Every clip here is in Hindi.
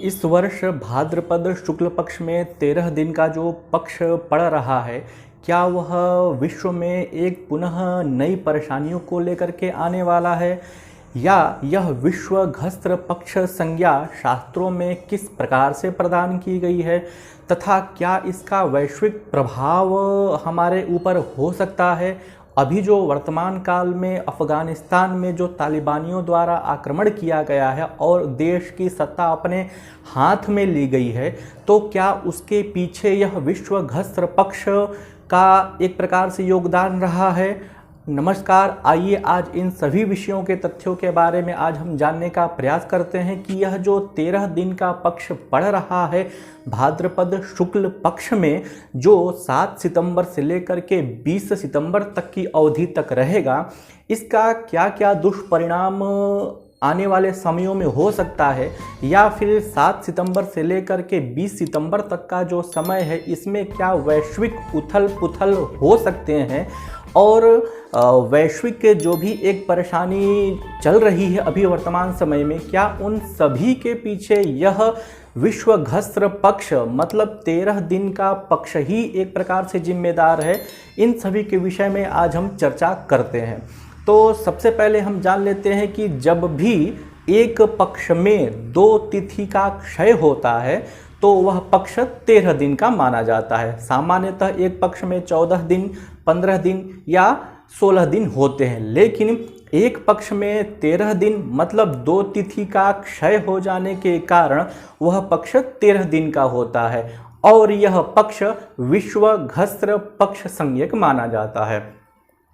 इस वर्ष भाद्रपद शुक्ल पक्ष में 13 दिन का जो पक्ष पड़ रहा है, क्या वह विश्व में एक पुनः नई परेशानियों को लेकर के आने वाला है, या यह विश्व घस्त्र पक्ष संज्ञा शास्त्रों में किस प्रकार से प्रदान की गई है, तथा क्या इसका वैश्विक प्रभाव हमारे ऊपर हो सकता है। अभी जो वर्तमान काल में अफ़गानिस्तान में जो तालिबानियों द्वारा आक्रमण किया गया है और देश की सत्ता अपने हाथ में ली गई है, तो क्या उसके पीछे यह विश्व घस्त्र पक्ष का एक प्रकार से योगदान रहा है। नमस्कार, आइए आज इन सभी विषयों के तथ्यों के बारे में आज हम जानने का प्रयास करते हैं कि यह जो 13 दिन का पक्ष पड़ रहा है भाद्रपद शुक्ल पक्ष में, जो 7 सितंबर से लेकर के 20 सितंबर तक की अवधि तक रहेगा, इसका क्या क्या दुष्परिणाम आने वाले समयों में हो सकता है, या फिर 7 सितंबर से लेकर के 20 सितंबर तक का जो समय है इसमें क्या वैश्विक उथल पुथल हो सकते हैं, और वैश्विक जो भी एक परेशानी चल रही है अभी वर्तमान समय में, क्या उन सभी के पीछे यह विश्व घस्त्र पक्ष मतलब 13 दिन का पक्ष ही एक प्रकार से जिम्मेदार है। इन सभी के विषय में आज हम चर्चा करते हैं। तो सबसे पहले हम जान लेते हैं कि जब भी एक पक्ष में 2 तिथि का क्षय होता है तो वह पक्ष 13 दिन का माना जाता है। सामान्यतः एक पक्ष में 14 दिन, 15 दिन या 16 दिन होते हैं, लेकिन एक पक्ष में 13 दिन मतलब 2 तिथि का क्षय हो जाने के कारण वह पक्ष 13 दिन का होता है, और यह पक्ष विश्व घस्त्र पक्ष संज्ञक माना जाता है।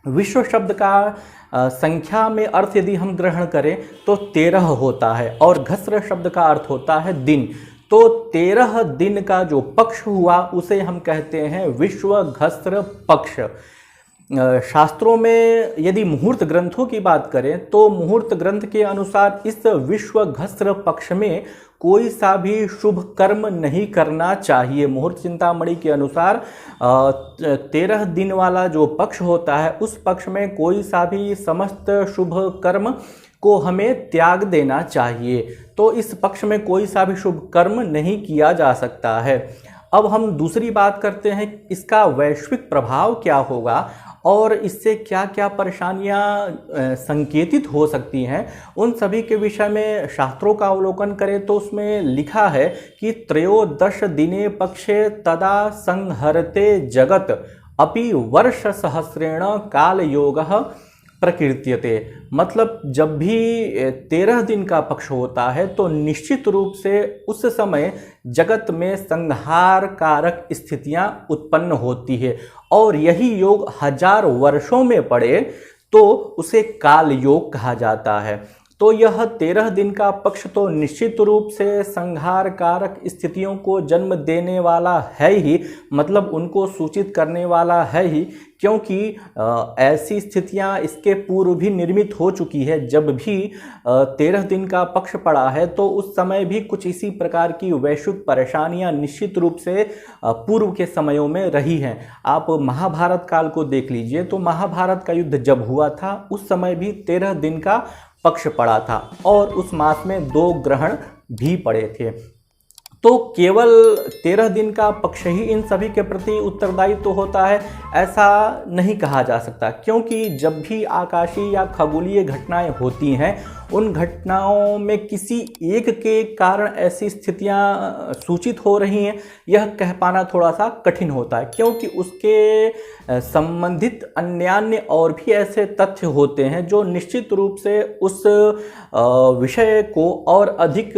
विश्व शब्द का संख्या में अर्थ यदि हम ग्रहण करें तो 13 होता है, और घस्त्र शब्द का अर्थ होता है दिन। तो 13 दिन का जो पक्ष हुआ उसे हम कहते हैं विश्व घस्त्र पक्ष। शास्त्रों में यदि मुहूर्त ग्रंथों की बात करें तो मुहूर्त ग्रंथ के अनुसार इस विश्व घस्त्र पक्ष में कोई सा भी शुभ कर्म नहीं करना चाहिए। मुहूर्त चिंतामणि के अनुसार 13 दिन वाला जो पक्ष होता है उस पक्ष में कोई सा भी समस्त शुभ कर्म को हमें त्याग देना चाहिए। तो इस पक्ष में कोई सा भी शुभ कर्म नहीं किया जा सकता है। अब हम दूसरी बात करते हैं, इसका वैश्विक प्रभाव क्या होगा और इससे क्या क्या परेशानियां संकेतित हो सकती हैं। उन सभी के विषय में शास्त्रों का अवलोकन करें तो उसमें लिखा है कि 13 दिने पक्षे तदा संहरते जगत अपि वर्ष सहस्रेण काल योगः प्रकीर्त्यते। मतलब जब भी 13 दिन का पक्ष होता है तो निश्चित रूप से उस समय जगत में संहार कारक स्थितियां उत्पन्न होती है, और यही योग 1000 वर्षों में पड़े तो उसे काल योग कहा जाता है। तो यह 13 दिन का पक्ष तो निश्चित रूप से संहार कारक स्थितियों को जन्म देने वाला है ही, मतलब उनको सूचित करने वाला है ही, क्योंकि ऐसी स्थितियां इसके पूर्व भी निर्मित हो चुकी है। जब भी 13 दिन का पक्ष पड़ा है तो उस समय भी कुछ इसी प्रकार की वैश्विक परेशानियां निश्चित रूप से पूर्व के समयों में रही हैं। आप महाभारत काल को देख लीजिए, तो महाभारत का युद्ध जब हुआ था उस समय भी 13 दिन का पक्ष पड़ा था, और उस मास में 2 ग्रहण भी पड़े थे। तो केवल 13 दिन का पक्ष ही इन सभी के प्रति उत्तरदायी तो होता है ऐसा नहीं कहा जा सकता, क्योंकि जब भी आकाशीय या खगोलीय घटनाएं होती हैं उन घटनाओं में किसी एक के कारण ऐसी स्थितियां सूचित हो रही हैं, यह कह पाना थोड़ा सा कठिन होता है, क्योंकि उसके संबंधित अन्यान्य और भी ऐसे तथ्य होते हैं जो निश्चित रूप से उस विषय को और अधिक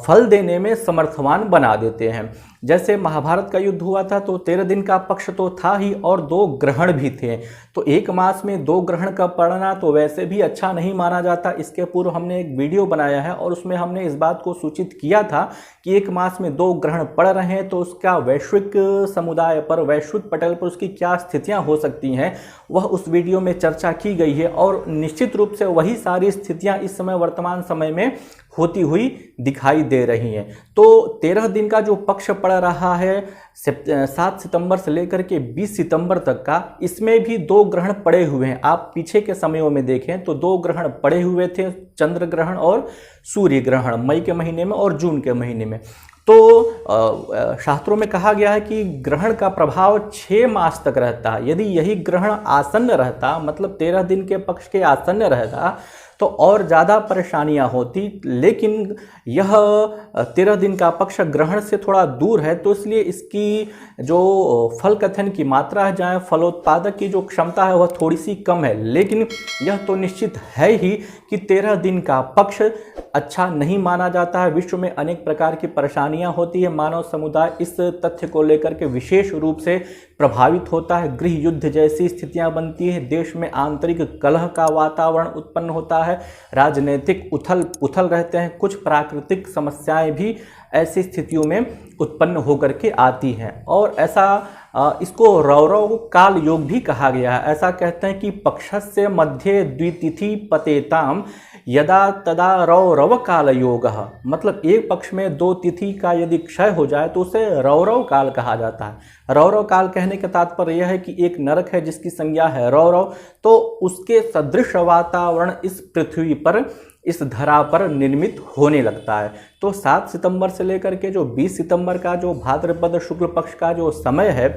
फल देने में समर्थवान बना देते हैं। जैसे महाभारत का युद्ध हुआ था तो 13 दिन का पक्ष तो था ही, और 2 ग्रहण भी थे। तो एक मास में 2 ग्रहण का पड़ना तो वैसे भी अच्छा नहीं माना जाता। इसके पूर्व हमने एक वीडियो बनाया है और उसमें हमने इस बात को सूचित किया था कि एक मास में 2 ग्रहण पड़ रहे हैं तो उसका वैश्विक समुदाय पर, वैश्विक पटल पर उसकी क्या स्थितियां हो सकती हैं, वह उस वीडियो में चर्चा की गई है। और निश्चित रूप से वही सारी स्थितियां इस समय वर्तमान समय में होती हुई दिखाई दे रही हैं। तो 13 दिन का जो पक्ष पड़ रहा है 7 सितंबर से लेकर के 20 सितंबर तक का, इसमें भी 2 ग्रहण पड़े हुए हैं। आप पीछे के समयों में देखें तो 2 ग्रहण पड़े हुए थे, चंद्र ग्रहण और सूर्य ग्रहण, मई के महीने में और जून के महीने में। तो शास्त्रों में कहा गया है कि ग्रहण का प्रभाव 6 मास तक रहता है। यदि यही ग्रहण आसन्न रहता, मतलब 13 दिन के पक्ष के आसन्न रहता, तो और ज़्यादा परेशानियां होती। लेकिन यह 13 दिन का पक्ष ग्रहण से थोड़ा दूर है, तो इसलिए इसकी जो फल कथन की मात्रा है, जहाँ फलोत्पादक की जो क्षमता है वह थोड़ी सी कम है। लेकिन यह तो निश्चित है ही कि 13 दिन का पक्ष अच्छा नहीं माना जाता है। विश्व में अनेक प्रकार की परेशानियां होती है। मानव समुदाय इस तथ्य को लेकर के विशेष रूप से प्रभावित होता है। गृह युद्ध जैसी स्थितियां बनती है, देश में आंतरिक कलह का वातावरण उत्पन्न होता है, राजनीतिक उथल पुथल रहते हैं, कुछ प्राकृतिक समस्याएं भी ऐसी स्थितियों में उत्पन्न होकर के आती हैं। और ऐसा इसको रौरव काल योग भी कहा गया है। ऐसा कहते हैं कि पक्षस्य मध्य द्वितिथि पतेताम यदा तदा रौरव काल योग, मतलब एक पक्ष में 2 तिथि का यदि क्षय हो जाए तो उसे रौरव काल कहा जाता है। रौरव काल कहने का तात्पर्य यह है कि एक नरक है जिसकी संज्ञा है रौरव, तो उसके सदृश वातावरण इस पृथ्वी पर, इस धरा पर निर्मित होने लगता है। तो 7 सितंबर से लेकर के जो 20 सितंबर का जो भाद्रपद शुक्ल पक्ष का जो समय है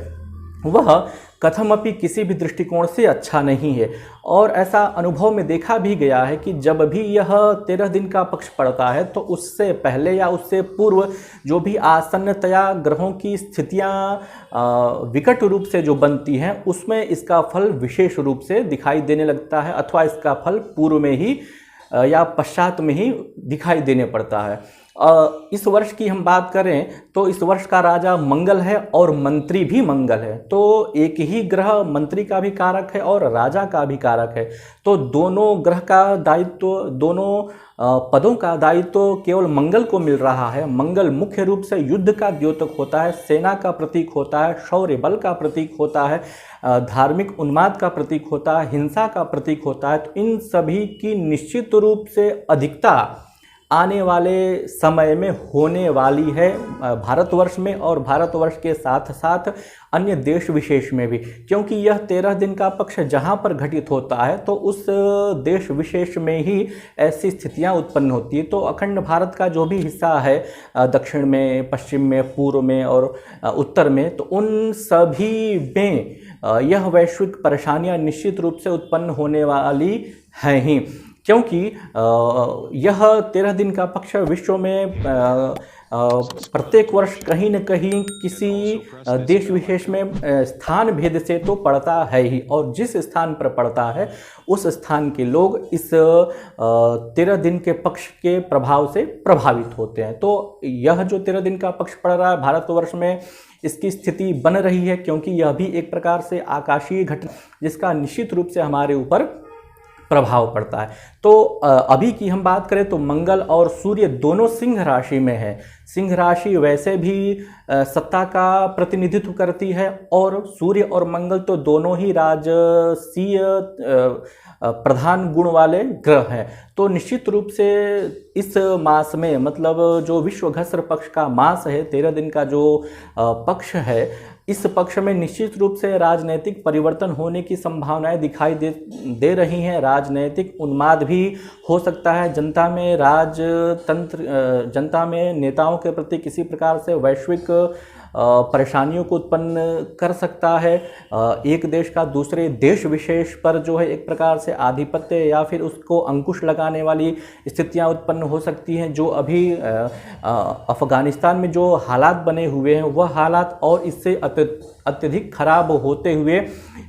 वह कथमपि किसी भी दृष्टिकोण से अच्छा नहीं है। और ऐसा अनुभव में देखा भी गया है कि जब भी यह 13 दिन का पक्ष पड़ता है तो उससे पहले या उससे पूर्व जो भी आसन्नतया ग्रहों की स्थितियां विकट रूप से जो बनती हैं उसमें इसका फल विशेष रूप से दिखाई देने लगता है, अथवा इसका फल पूर्व में ही या पश्चात में ही दिखाई देने पड़ता है। इस वर्ष की हम बात करें तो इस वर्ष का राजा मंगल है और मंत्री भी मंगल है। तो एक ही ग्रह मंत्री का भी कारक है और राजा का भी कारक है। तो दोनों ग्रह का दायित्व, दोनों पदों का दायित्व केवल मंगल को मिल रहा है। मंगल मुख्य रूप से युद्ध का द्योतक होता है, सेना का प्रतीक होता है, शौर्य बल का प्रतीक होता है, धार्मिक उन्माद का प्रतीक होता है, हिंसा का प्रतीक होता है। तो इन सभी की निश्चित रूप से अधिकता आने वाले समय में होने वाली है भारतवर्ष में, और भारतवर्ष के साथ साथ अन्य देश विशेष में भी, क्योंकि यह 13 दिन का पक्ष जहाँ पर घटित होता है तो उस देश विशेष में ही ऐसी स्थितियाँ उत्पन्न होती है। तो अखंड भारत का जो भी हिस्सा है, दक्षिण में, पश्चिम में, पूर्व में और उत्तर में, तो उन सभी में यह वैश्विक परेशानियाँ निश्चित रूप से उत्पन्न होने वाली हैं ही, क्योंकि यह 13 दिन का पक्ष विश्व में प्रत्येक वर्ष कहीं न कहीं किसी देश विशेष में स्थान भेद से तो पड़ता है ही, और जिस स्थान पर पड़ता है उस स्थान के लोग इस 13 दिन के पक्ष के प्रभाव से प्रभावित होते हैं। तो यह जो 13 दिन का पक्ष पड़ रहा है भारतवर्ष में, इसकी स्थिति बन रही है, क्योंकि यह भी एक प्रकार से आकाशीय घटना जिसका निश्चित रूप से हमारे ऊपर प्रभाव पड़ता है। तो अभी की हम बात करें तो मंगल और सूर्य दोनों सिंह राशि में है। सिंह राशि वैसे भी सत्ता का प्रतिनिधित्व करती है, और सूर्य और मंगल तो दोनों ही राजसीय प्रधान गुण वाले ग्रह हैं। तो निश्चित रूप से इस मास में, मतलब जो विश्वघस्र पक्ष का मास है, 13 दिन का जो पक्ष है, इस पक्ष में निश्चित रूप से राजनीतिक परिवर्तन होने की संभावनाएं दिखाई दे रही हैं। राजनीतिक उन्माद भी हो सकता है, जनता में राजतंत्र, जनता में नेताओं के प्रति किसी प्रकार से वैश्विक परेशानियों को उत्पन्न कर सकता है। एक देश का दूसरे देश विशेष पर जो है एक प्रकार से आधिपत्य या फिर उसको अंकुश लगाने वाली स्थितियां उत्पन्न हो सकती हैं। जो अभी अफगानिस्तान में जो हालात बने हुए हैं वह हालात और इससे अत्यधिक खराब होते हुए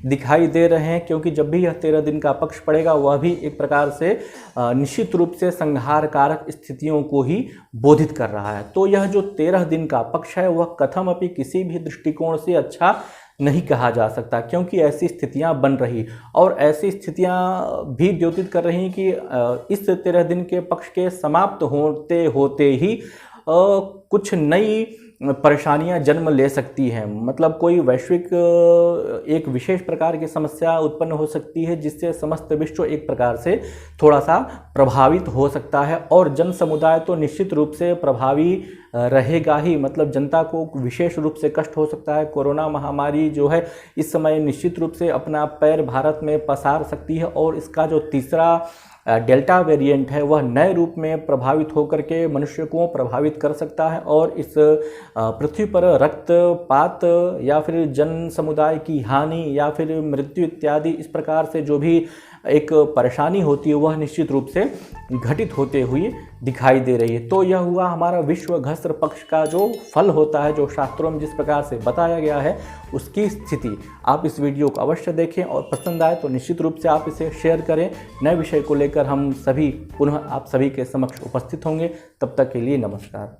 दिखाई दे रहे हैं, क्योंकि जब भी यह 13 दिन का पक्ष पड़ेगा वह भी एक प्रकार से निश्चित रूप से संहारकारक स्थितियों को ही बोधित कर रहा है। तो यह जो 13 दिन का पक्ष है वह कथमपि किसी भी दृष्टिकोण से अच्छा नहीं कहा जा सकता, क्योंकि ऐसी स्थितियां बन रही और ऐसी स्थितियां भी द्योतित कर रही कि इस 13 दिन के पक्ष के समाप्त होते होते ही कुछ नई परेशानियां जन्म ले सकती हैं। मतलब कोई वैश्विक एक विशेष प्रकार की समस्या उत्पन्न हो सकती है जिससे समस्त विश्व एक प्रकार से थोड़ा सा प्रभावित हो सकता है, और जन समुदाय तो निश्चित रूप से प्रभावी रहेगा ही। मतलब जनता को विशेष रूप से कष्ट हो सकता है। कोरोना महामारी जो है इस समय निश्चित रूप से अपना पैर भारत में पसार सकती है, और इसका जो तीसरा डेल्टा वेरिएंट है वह नए रूप में प्रभावित होकर के मनुष्य को प्रभावित कर सकता है, और इस पृथ्वी पर रक्तपात या फिर जन समुदाय की हानि या फिर मृत्यु इत्यादि इस प्रकार से जो भी एक परेशानी होती है वह निश्चित रूप से घटित होते हुए दिखाई दे रही है। तो यह हुआ हमारा विश्व घस्र पक्ष का जो फल होता है, जो शास्त्रों में जिस प्रकार से बताया गया है उसकी स्थिति। आप इस वीडियो को अवश्य देखें, और पसंद आए तो निश्चित रूप से आप इसे शेयर करें। नए विषय को लेकर हम सभी पुनः आप सभी के समक्ष उपस्थित होंगे। तब तक के लिए नमस्कार।